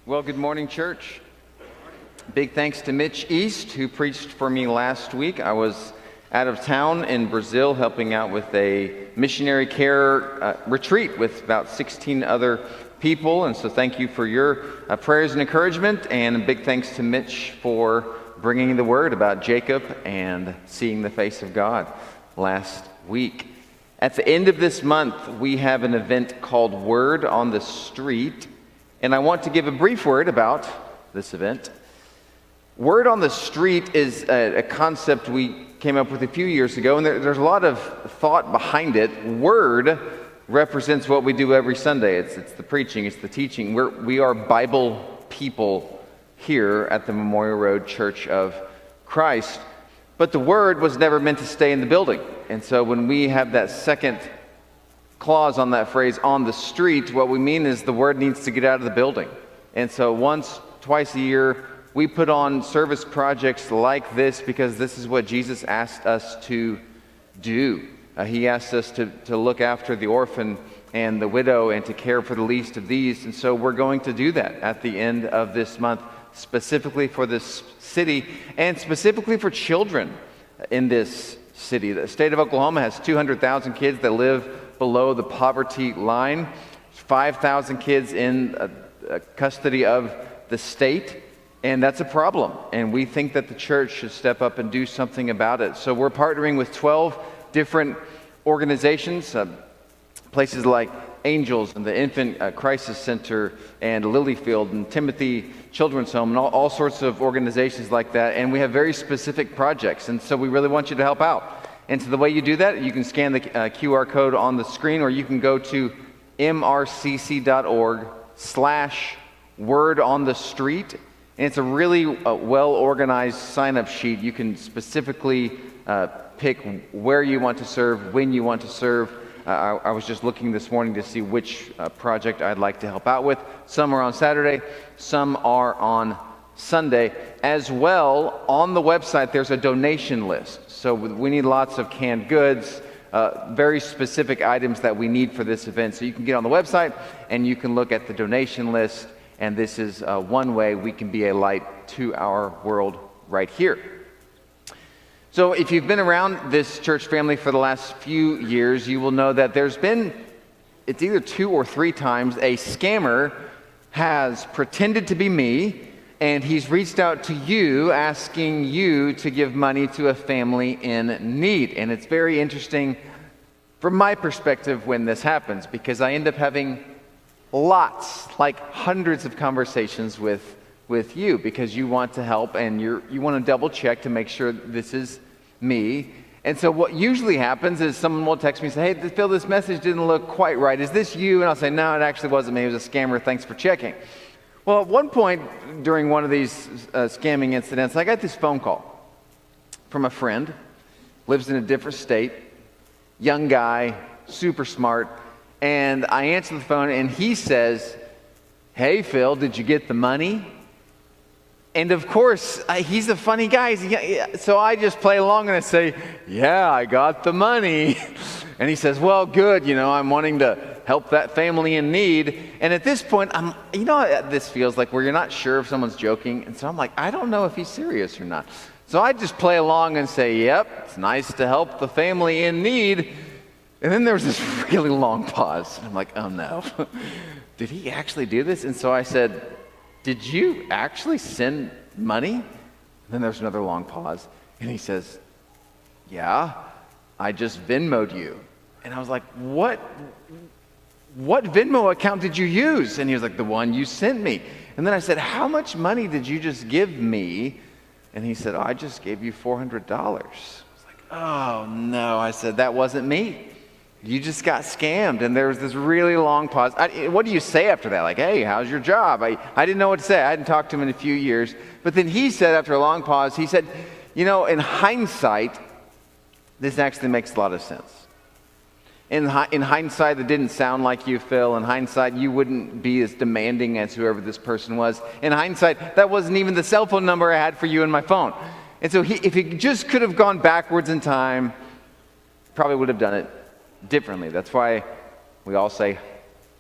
Well, good morning, church. Big thanks to Mitch East, who preached for me last week. I was out of town in Brazil helping out with a missionary care retreat with about 16 other people. And so thank you for your prayers and encouragement. And a big thanks to Mitch for bringing the word about Jacob and seeing the face of God last week. At the end of this month, we have an event called Word on the Street. And I want to give a brief word about this event. Word on the Street is a concept we came up with a few years ago, and there's a lot of thought behind it. Word represents what we do every Sunday. It's the preaching, it's the teaching. We are Bible people here at the Memorial Road Church of Christ. But the Word was never meant to stay in the building. And so when we have that second clause on that phrase, on the street, what we mean is the word needs to get out of the building. And so twice a year, we put on service projects like this because this is what Jesus asked us to do. He asked us to look after the orphan and the widow and to care for the least of these. And so we're going to do that at the end of this month, specifically for this city and specifically for children in this city. The state of Oklahoma has 200,000 kids that live below the poverty line, 5,000 kids in custody of the state, and that's a problem. And we think that the church should step up and do something about it. So we're partnering with 12 different organizations, places like Angels and the Infant Crisis Center and Lilyfield and Timothy Children's Home and all sorts of organizations like that. And we have very specific projects, and so we really want you to help out. And so the way you do that, you can scan the QR code on the screen, or you can go to mrcc.org/word on the street. And it's a really well-organized sign-up sheet. You can specifically pick where you want to serve, when you want to serve. I was just looking this morning to see which project I'd like to help out with. Some are on Saturday, some are on Sunday. As well, on the website, there's a donation list. So we need lots of canned goods, very specific items that we need for this event. So you can get on the website and you can look at the donation list. And this is one way we can be a light to our world right here. So if you've been around this church family for the last few years, you will know that there's been, it's either 2 or 3 times, a scammer has pretended to be me, and he's reached out to you asking you to give money to a family in need. And it's very interesting from my perspective when this happens, because I end up having lots, like hundreds of conversations with you because you want to help and you want to double check to make sure this is me. And so what usually happens is someone will text me and say, hey, Phil, this message didn't look quite right. Is this you? And I'll say, no, it actually wasn't me. It was a scammer. Thanks for checking. Well, at one point during one of these scamming incidents, I got this phone call from a friend, lives in a different state, young guy, super smart, and I answer the phone and he says, hey, Phil, did you get the money? And of course, he's a funny guy, so I just play along and I say, yeah, I got the money. And he says, well, good, I'm wanting to help that family in need. And at this point, this feels like where you're not sure if someone's joking. And so I'm like, I don't know if he's serious or not. So I just play along and say, yep, it's nice to help the family in need. And then there was this really long pause. And I'm like, oh no, did he actually do this? And so I said, did you actually send money? And then there's another long pause. And he says, yeah, I just Venmo'd you. And I was like, what Venmo account did you use? And he was like, the one you sent me. And then I said, how much money did you just give me? And he said, I just gave you $400. I was like, oh no. I said, that wasn't me. You just got scammed. And there was this really long pause. What do you say after that? Like, hey, how's your job? I didn't know what to say. I hadn't talked to him in a few years. But then he said, after a long pause, he said, in hindsight, this actually makes a lot of sense. In hindsight, it didn't sound like you, Phil. In hindsight, you wouldn't be as demanding as whoever this person was. In hindsight, that wasn't even the cell phone number I had for you in my phone. And so if he just could have gone backwards in time, probably would have done it differently. That's why we all say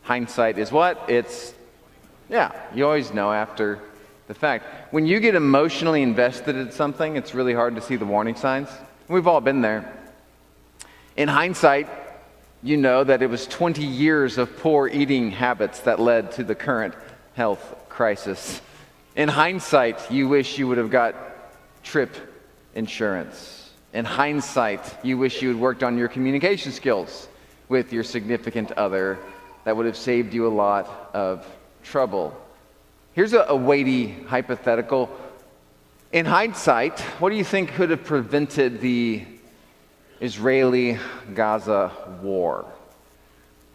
hindsight is what? It's Yeah, you always know after the fact. When you get emotionally invested in something, it's really hard to see the warning signs. We've all been there. In hindsight, you know that it was 20 years of poor eating habits that led to the current health crisis. In hindsight, you wish you would have got trip insurance. In hindsight, you wish you had worked on your communication skills with your significant other. That would have saved you a lot of trouble. Here's a weighty hypothetical. In hindsight, what do you think could have prevented the Israeli-Gaza war?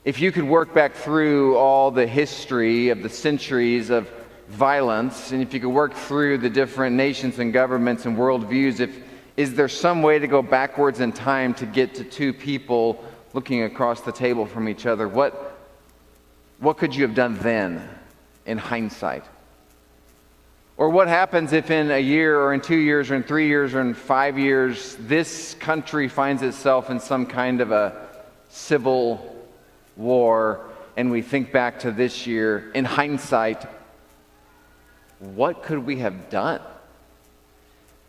If you could work back through all the history of the centuries of violence, and if you could work through the different nations and governments and worldviews, is there some way to go backwards in time to get to two people looking across the table from each other? What could you have done then in hindsight? Or what happens if in a year or in 2 years or in 3 years or in 5 years, this country finds itself in some kind of a civil war, and we think back to this year, in hindsight, what could we have done?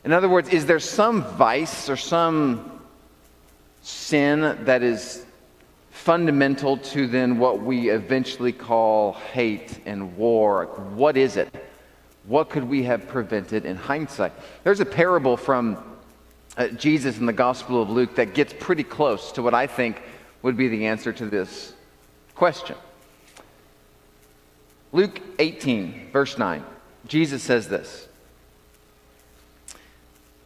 In other words, is there some vice or some sin that is fundamental to then what we eventually call hate and war? What is it? What could we have prevented in hindsight? There's a parable from Jesus in the Gospel of Luke that gets pretty close to what I think would be the answer to this question. Luke 18, verse 9, Jesus says this: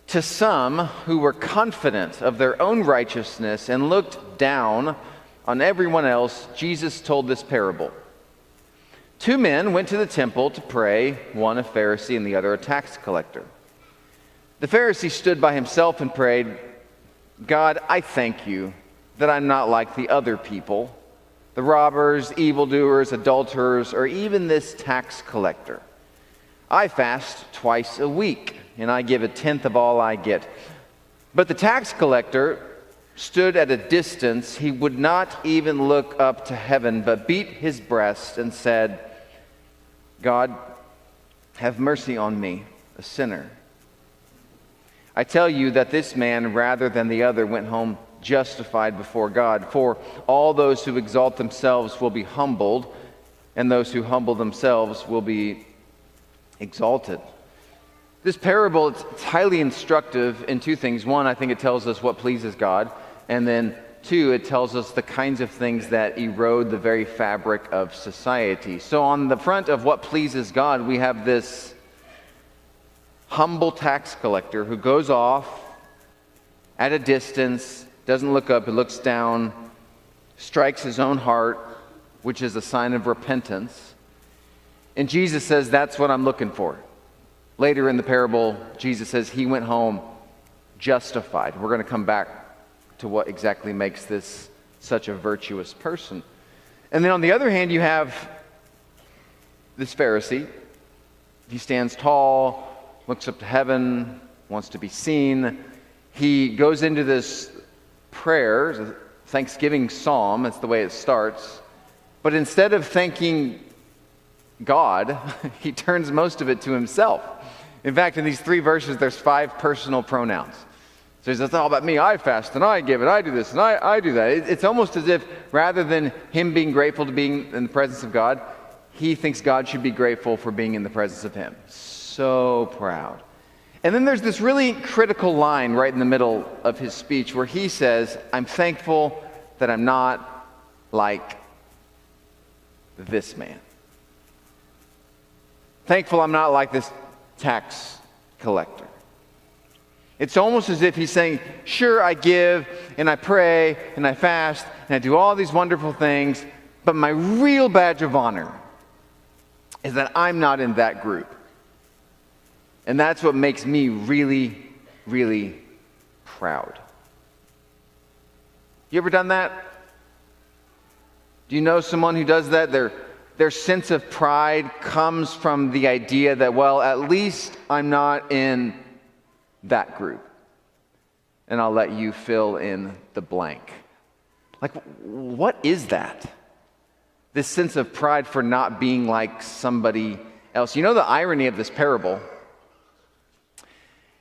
"To some who were confident of their own righteousness and looked down on everyone else, Jesus told this parable. 2 men went to the temple to pray, one a Pharisee and the other a tax collector. The Pharisee stood by himself and prayed, 'God, I thank you that I'm not like the other people, the robbers, evildoers, adulterers, or even this tax collector. I fast twice a week, and I give 1/10 of all I get.' But the tax collector stood at a distance. He would not even look up to heaven, but beat his breast and said, 'God, have mercy on me, a sinner.' I tell you that this man, rather than the other, went home justified before God. For all those who exalt themselves will be humbled, and those who humble themselves will be exalted." This parable, it's highly instructive in two things. One, I think it tells us what pleases God. And then two, it tells us the kinds of things that erode the very fabric of society. So on the front of what pleases God, we have this humble tax collector who goes off at a distance, doesn't look up, he looks down, strikes his own heart, which is a sign of repentance. And Jesus says, that's what I'm looking for. Later in the parable, Jesus says he went home justified. We're going to come back to what exactly makes this such a virtuous person. And then on the other hand, you have this Pharisee. He stands tall, looks up to heaven, wants to be seen. He goes into this prayer, a Thanksgiving psalm, that's the way it starts. But instead of thanking God, he turns most of it to himself. In fact, in these 3 verses, there's 5 personal pronouns. So he says, it's all about me. I fast and I give it. I do this and I do that. It's almost as if rather than him being grateful to being in the presence of God, he thinks God should be grateful for being in the presence of him. So proud. And then there's this really critical line right in the middle of his speech where he says, I'm thankful that I'm not like this man. Thankful I'm not like this tax collector. It's almost as if he's saying, sure, I give and I pray and I fast and I do all these wonderful things, but my real badge of honor is that I'm not in that group. And that's what makes me really, really proud. You ever done that? Do you know someone who does that? Their sense of pride comes from the idea that, well, at least I'm not in that group. And I'll let you fill in the blank. Like, what is that? this sense of pride for not being like somebody else. You know the irony of this parable?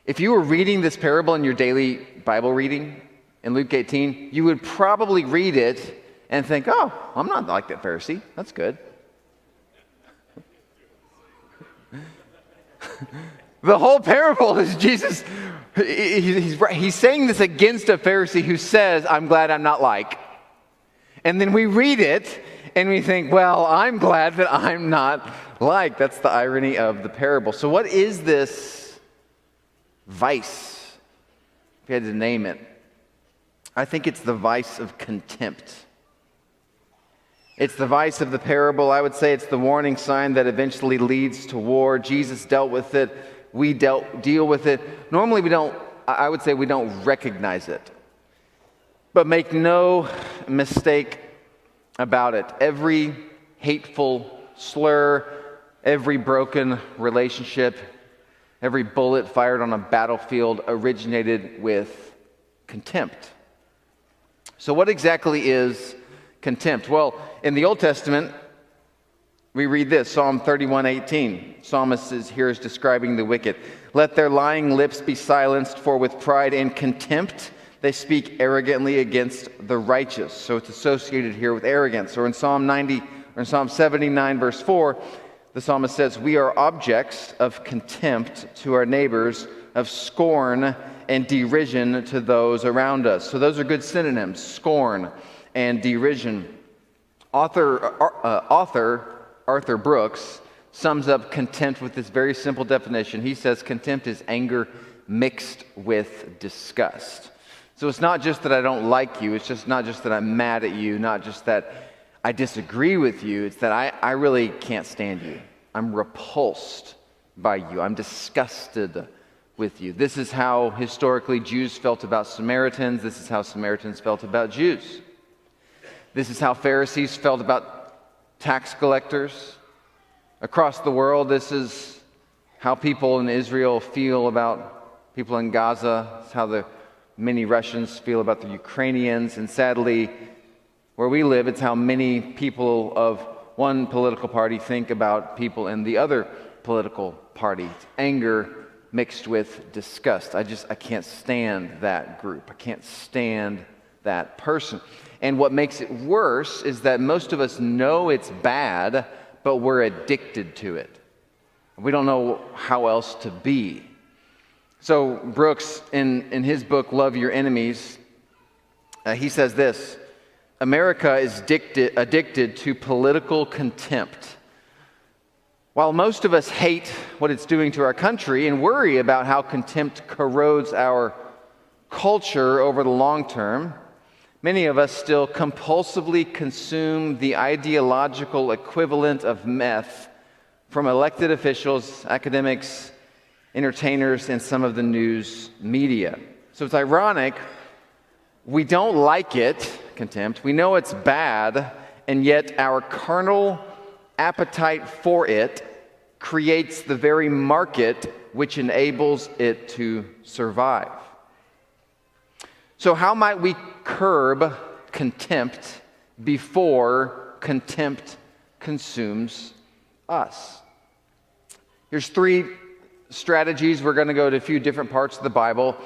If you were reading this parable in your daily Bible reading in Luke 18, you would probably read it and think, oh, I'm not like that Pharisee. That's good. The whole parable is Jesus, he's saying this against a Pharisee who says, I'm glad I'm not like. And then we read it and we think, well, I'm glad that I'm not like. That's the irony of the parable. So what is this vice? If you had to name it, I think it's the vice of contempt. It's the vice of the parable. I would say it's the warning sign that eventually leads to war. Jesus dealt with it. We deal with it. Normally I would say we don't recognize it. But make no mistake about it. Every hateful slur, every broken relationship, every bullet fired on a battlefield originated with contempt. So what exactly is contempt? Well, in the Old Testament, we read this, Psalm 31:18. Psalmist is describing the wicked. Let their lying lips be silenced, for with pride and contempt they speak arrogantly against the righteous. So it's associated here with arrogance. Or in Psalm 79, verse 4, the psalmist says, we are objects of contempt to our neighbors, of scorn and derision to those around us. So those are good synonyms, scorn and derision. Author Arthur Brooks sums up contempt with this very simple definition. He says contempt is anger mixed with disgust. So it's not just that I don't like you, it's just not just that I'm mad at you, not just that I disagree with you, it's that I really can't stand you. I'm repulsed by you. I'm disgusted with you. This is how historically Jews felt about Samaritans. This is how Samaritans felt about Jews. This is how Pharisees felt about tax collectors. Across the world, this is how people in Israel feel about people in Gaza. It's how the many Russians feel about the Ukrainians. And sadly, where we live, it's how many people of one political party think about people in the other political party. It's anger mixed with disgust. I can't stand that group. I can't stand that person. And what makes it worse is that most of us know it's bad, but we're addicted to it. We don't know how else to be. So Brooks, in his book, Love Your Enemies, he says this, America is addicted to political contempt. While most of us hate what it's doing to our country and worry about how contempt corrodes our culture over the long term, many of us still compulsively consume the ideological equivalent of meth from elected officials, academics, entertainers, and some of the news media. So it's ironic, we don't like it, contempt, we know it's bad, and yet our carnal appetite for it creates the very market which enables it to survive. So how might we curb contempt before contempt consumes us? Here's 3 strategies. We're going to go to a few different parts of the Bible.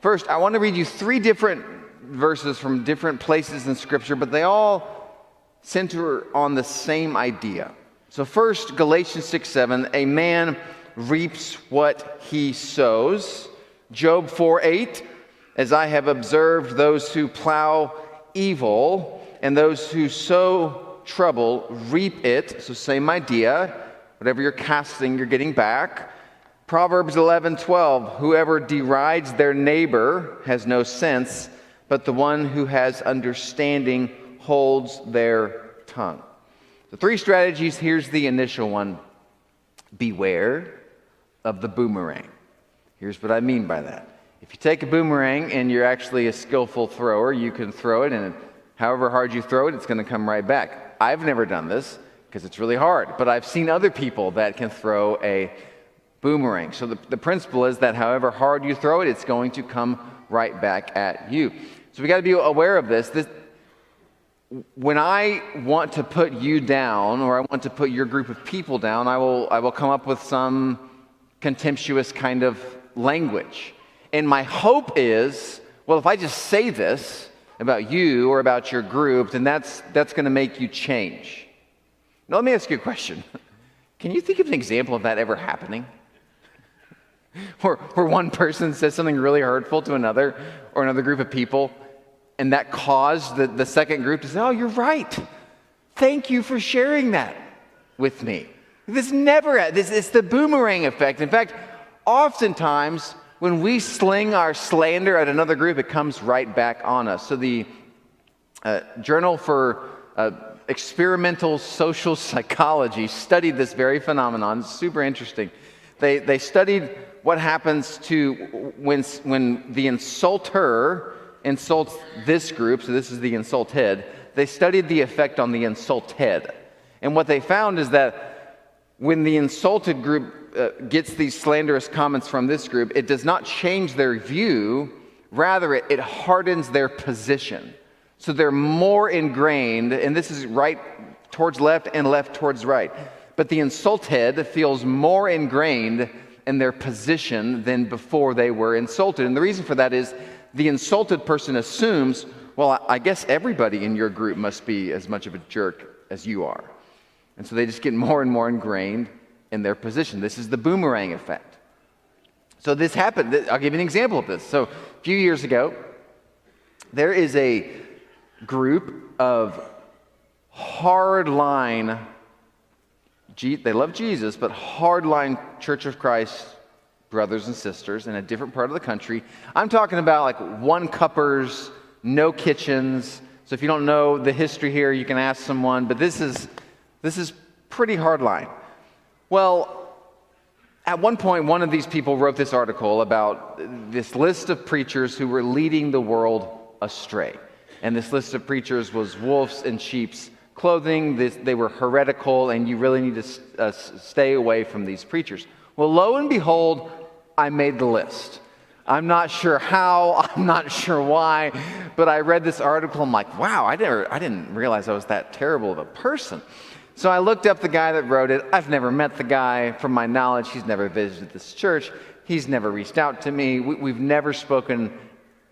First, I want to read you 3 different verses from different places in Scripture, but they all center on the same idea. So first, Galatians 6:7, a man reaps what he sows. Job 4:8, as I have observed those who plow evil and those who sow trouble reap it. So same idea. Whatever you're casting, you're getting back. Proverbs 11:12, whoever derides their neighbor has no sense, but the one who has understanding holds their tongue. The 3 strategies, here's the initial one. Beware of the boomerang. Here's what I mean by that. If you take a boomerang and you're actually a skillful thrower, you can throw it, and however hard you throw it, it's going to come right back. I've never done this because it's really hard, but I've seen other people that can throw a boomerang. So the principle is that however hard you throw it, it's going to come right back at you. So we got to be aware of this. when I want to put you down, or I want to put your group of people down, I will come up with some contemptuous kind of language. And my hope is, well, if I just say this about you or about your group, then that's going to make you change. Now, let me ask you a question. Can you think of an example of that ever happening? Where one person says something really hurtful to another or another group of people, and that caused the second group to say, oh, you're right. Thank you for sharing that with me. It's the boomerang effect. In fact, oftentimes when we sling our slander at another group, it comes right back on us. So the Journal for Experimental Social Psychology studied this very phenomenon. It's super interesting. They studied what happens to when the insulter insults this group, so this is the insulted. They studied the effect on the insulted. And what they found is that when the insulted group gets these slanderous comments from this group, it does not change their view, rather it hardens their position. So they're more ingrained, and this is right towards left and left towards right. But the insulted feels more ingrained in their position than before they were insulted. And the reason for that is the insulted person assumes, well, I guess everybody in your group must be as much of a jerk as you are. And so they just get more and more ingrained in their position. This is the boomerang effect. So this happened. I'll give you an example of this. So a few years ago, there is a group of hardline, they love Jesus, but hardline Church of Christ brothers and sisters in a different part of the country. I'm talking about like one-cuppers, no kitchens. So if you don't know the history here, you can ask someone, but this is pretty hardline. Well, at one point, one of these people wrote this article about this list of preachers who were leading the world astray. And this list of preachers was wolves in sheep's clothing. They were heretical, and you really need to stay away from these preachers. Well, lo and behold, I made the list. I'm not sure how, I'm not sure why, but I read this article. I'm like, wow, I didn't realize I was that terrible of a person. So I looked up the guy that wrote it. I've never met the guy. From my knowledge, he's never visited this church. He's never reached out to me. We've never spoken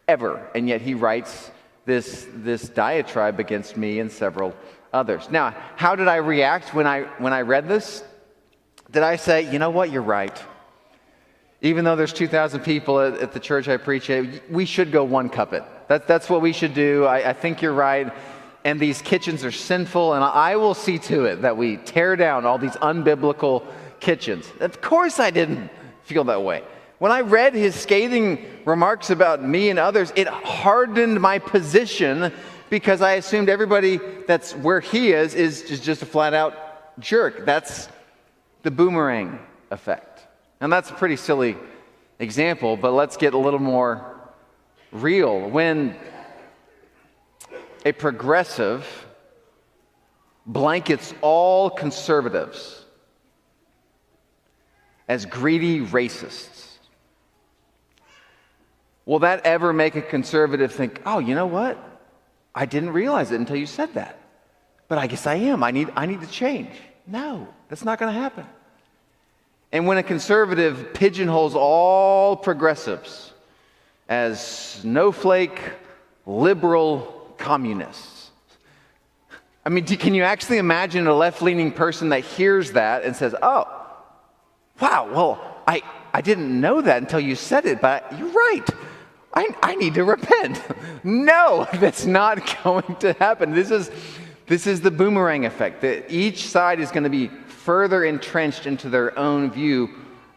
ever, and yet he writes this diatribe against me and several others. Now, how did I react when I read this? Did I say, you know what, you're right. Even though there's 2,000 people at the church I preach at, we should go one cup it. That's what we should do. I think you're right. And these kitchens are sinful, and I will see to it that we tear down all these unbiblical kitchens. Of course I didn't feel that way. When I read his scathing remarks about me and others, it hardened my position because I assumed everybody that's where he is just a flat-out jerk. That's the boomerang effect. And that's a pretty silly example, but let's get a little more real. When a progressive blankets all conservatives as greedy racists, will that ever make a conservative think, oh, you know what? I didn't realize it until you said that. But I guess I am. I need to change. No, that's not going to happen. And when a conservative pigeonholes all progressives as snowflake, liberal communists, I mean, can you actually imagine a left-leaning person that hears that and says, oh, wow, well, I didn't know that until you said it, but you're right. I need to repent. No, that's not going to happen. This is the boomerang effect. That each side is going to be further entrenched into their own view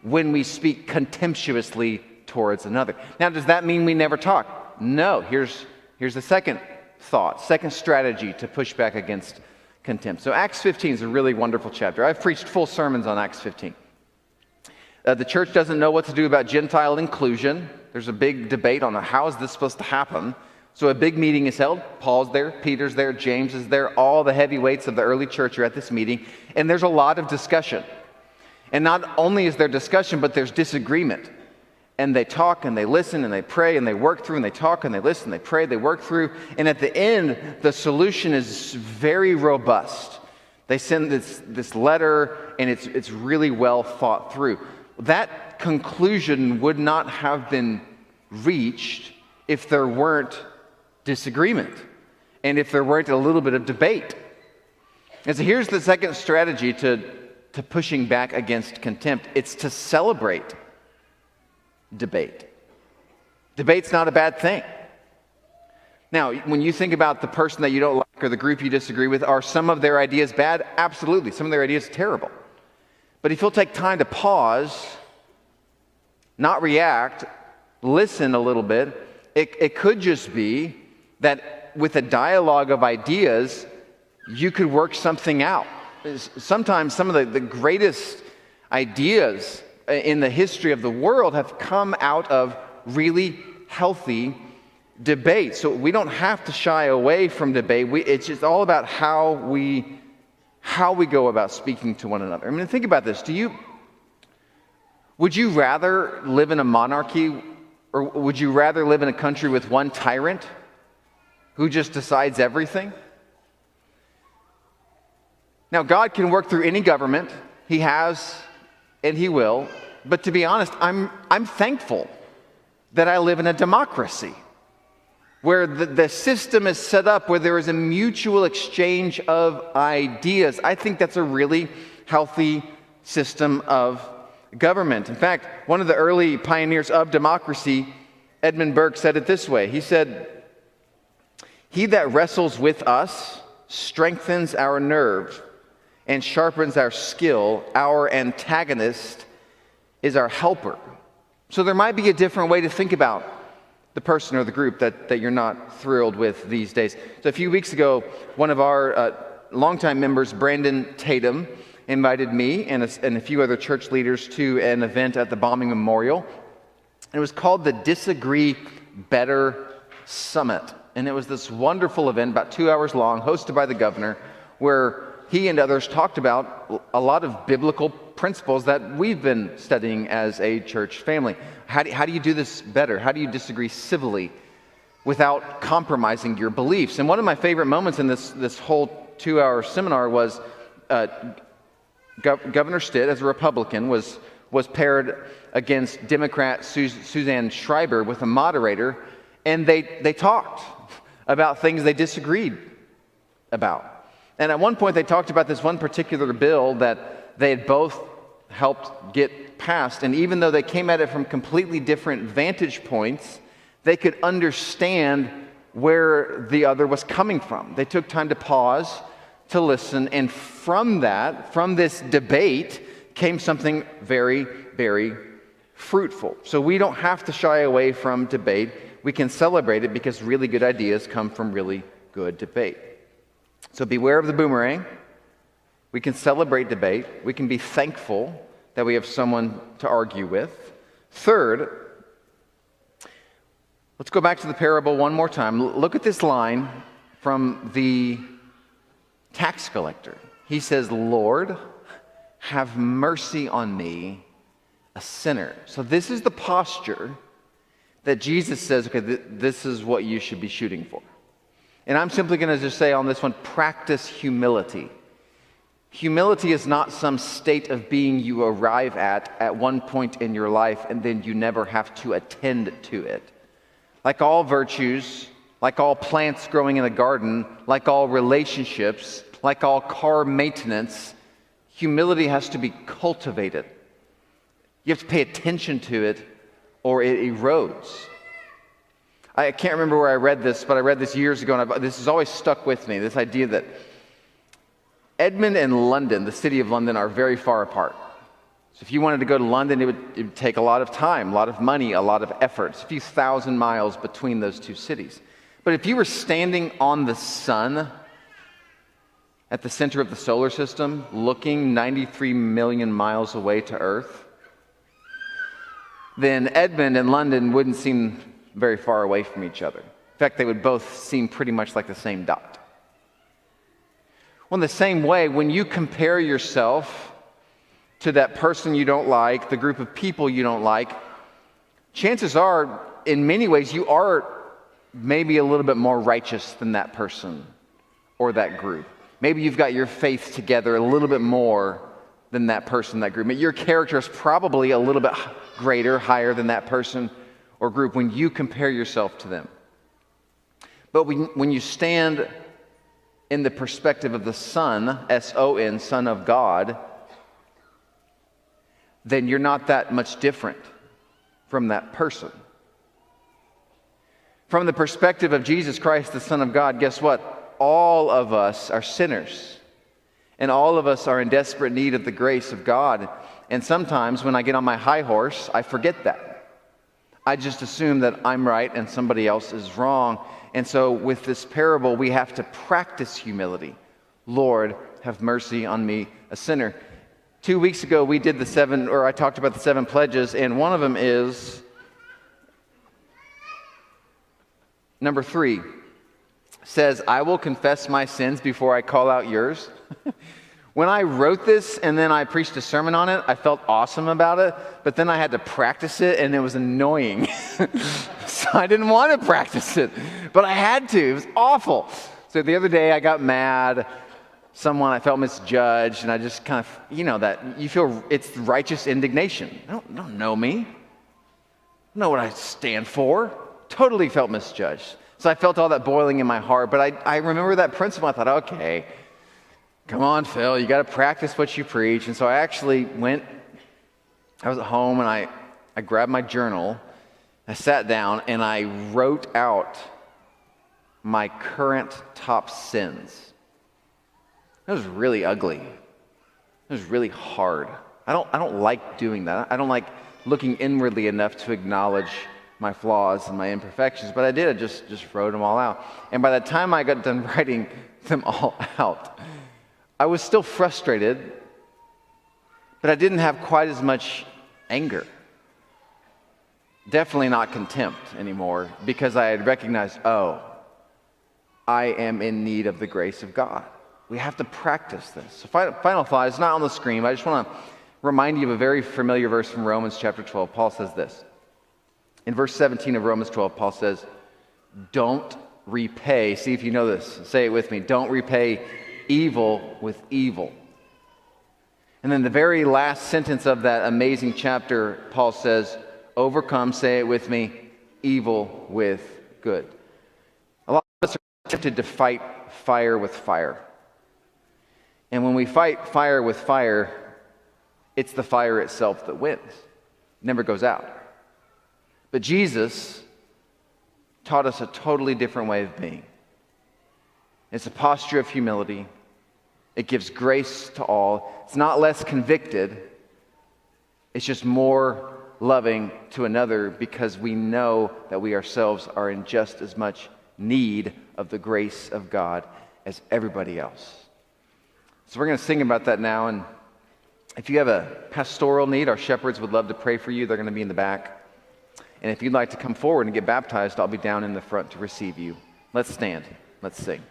when we speak contemptuously towards another. Now, does that mean we never talk? No. Here's the second thought, second strategy to push back against contempt. So Acts 15 is a really wonderful chapter. I've preached full sermons on Acts 15. The church doesn't know what to do about Gentile inclusion. There's a big debate on how is this supposed to happen. So a big meeting is held. Paul's there, Peter's there, James is there. All the heavyweights of the early church are at this meeting. And there's a lot of discussion. And not only is there discussion, but there's disagreement. And they talk and they listen and they pray and they work through and they talk and they listen, they pray, they work through. And at the end, the solution is very robust. They send this letter and it's really well thought through. That conclusion would not have been reached if there weren't disagreement and if there weren't a little bit of debate. And so here's the second strategy to pushing back against contempt. It's to celebrate debate. Debate's not a bad thing. Now, when you think about the person that you don't like or the group you disagree with, are some of their ideas bad? Absolutely. Some of their ideas are terrible. But if you'll take time to pause, not react, listen a little bit, it could just be that with a dialogue of ideas, you could work something out. Sometimes some of the greatest ideas in the history of the world have come out of really healthy debate. So we don't have to shy away from debate. It's just all about how we go about speaking to one another. I mean, think about this. Would you rather live in a monarchy, or would you rather live in a country with one tyrant who just decides everything? Now, God can work through any government. He has and he will. But to be honest, I'm thankful that I live in a democracy where the system is set up where there is a mutual exchange of ideas. I think that's a really healthy system of government. In fact, one of the early pioneers of democracy, Edmund Burke, said it this way. He said, "He that wrestles with us strengthens our nerve and sharpens our skill. Our antagonist is our helper." So there might be a different way to think about the person or the group that you're not thrilled with these days. So a few weeks ago, one of our longtime members, Brandon Tatum, invited me and a few other church leaders to an event at the Bombing Memorial. It was called the Disagree Better Summit. And it was this wonderful event, about 2 hours long, hosted by the governor, where he and others talked about a lot of biblical principles that we've been studying as a church family. How do you do this better? How do you disagree civilly without compromising your beliefs? And one of my favorite moments in this whole 2-hour seminar was Governor Stitt, as a Republican, was paired against Democrat Suzanne Schreiber with a moderator, and they talked about things they disagreed about. And at one point, they talked about this one particular bill that they had both helped get passed. And even though they came at it from completely different vantage points, they could understand where the other was coming from. They took time to pause, to listen, and from this debate, came something very, very fruitful. So we don't have to shy away from debate. We can celebrate it because really good ideas come from really good debate. So beware of the boomerang. We can celebrate debate. We can be thankful that we have someone to argue with. Third, let's go back to the parable one more time. Look at this line from the tax collector. He says, "Lord, have mercy on me, a sinner." So this is the posture that Jesus says, okay, this is what you should be shooting for. And I'm simply going to just say on this one, practice humility. Humility is not some state of being you arrive at one point in your life and then you never have to attend to it. Like all virtues, like all plants growing in a garden, like all relationships, like all car maintenance, humility has to be cultivated. You have to pay attention to it or it erodes. I can't remember where I read this, but I read this years ago, and this has always stuck with me, this idea that Edmund and London, the city of London, are very far apart. So if you wanted to go to London, it would take a lot of time, a lot of money, a lot of effort. It's a few thousand miles between those two cities. But if you were standing on the sun at the center of the solar system, looking 93 million miles away to Earth, then Edmund and London wouldn't seem very far away from each other. In fact, they would both seem pretty much like the same dot. Well, in the same way, when you compare yourself to that person you don't like, the group of people you don't like, chances are, in many ways, you are maybe a little bit more righteous than that person or that group. Maybe you've got your faith together a little bit more than that person, that group. Your character is probably a little bit greater, higher than that person or group when you compare yourself to them. But when you stand in the perspective of the Son, S-O-N, Son of God, then you're not that much different from that person. From the perspective of Jesus Christ, the Son of God, guess what? All of us are sinners. And all of us are in desperate need of the grace of God. And sometimes when I get on my high horse, I forget that. I just assume that I'm right and somebody else is wrong. And so with this parable, we have to practice humility. Lord, have mercy on me, a sinner. 2 weeks ago, I talked about the 7 pledges, and one of them is number 3. Says, I will confess my sins before I call out yours. When I wrote this and then I preached a sermon on it, I felt awesome about it, but then I had to practice it and it was annoying. So I didn't want to practice it, but I had to. It was awful. So the other day I got mad. I felt misjudged, and I just kind of, that you feel it's righteous indignation. Don't know me. Don't know what I stand for. Totally felt misjudged. So I felt all that boiling in my heart, but I remember that principle. I thought, okay, come on, Phil, you got to practice what you preach. And so I actually I was at home, and I grabbed my journal, I sat down, and I wrote out my current top sins. It was really ugly. It was really hard. I don't like doing that. I don't like looking inwardly enough to acknowledge my flaws and my imperfections, but I did. I just wrote them all out. And by the time I got done writing them all out, I was still frustrated, but I didn't have quite as much anger. Definitely not contempt anymore, because I had recognized, I am in need of the grace of God. We have to practice this. So final thought, it's not on the screen, but I just want to remind you of a very familiar verse from Romans chapter 12. Paul says this. In verse 17 of Romans 12, Paul says, don't repay. See if you know this. Say it with me. Don't repay evil with evil. And then the very last sentence of that amazing chapter, Paul says, overcome, say it with me, evil with good. A lot of us are tempted to fight fire with fire. And when we fight fire with fire, it's the fire itself that wins. It never goes out. But Jesus taught us a totally different way of being. It's a posture of humility. It gives grace to all. It's not less convicted. It's just more loving to another, because we know that we ourselves are in just as much need of the grace of God as everybody else. So we're going to sing about that now, and if you have a pastoral need, our shepherds would love to pray for you. They're going to be in the back. And if you'd like to come forward and get baptized, I'll be down in the front to receive you. Let's stand. Let's sing.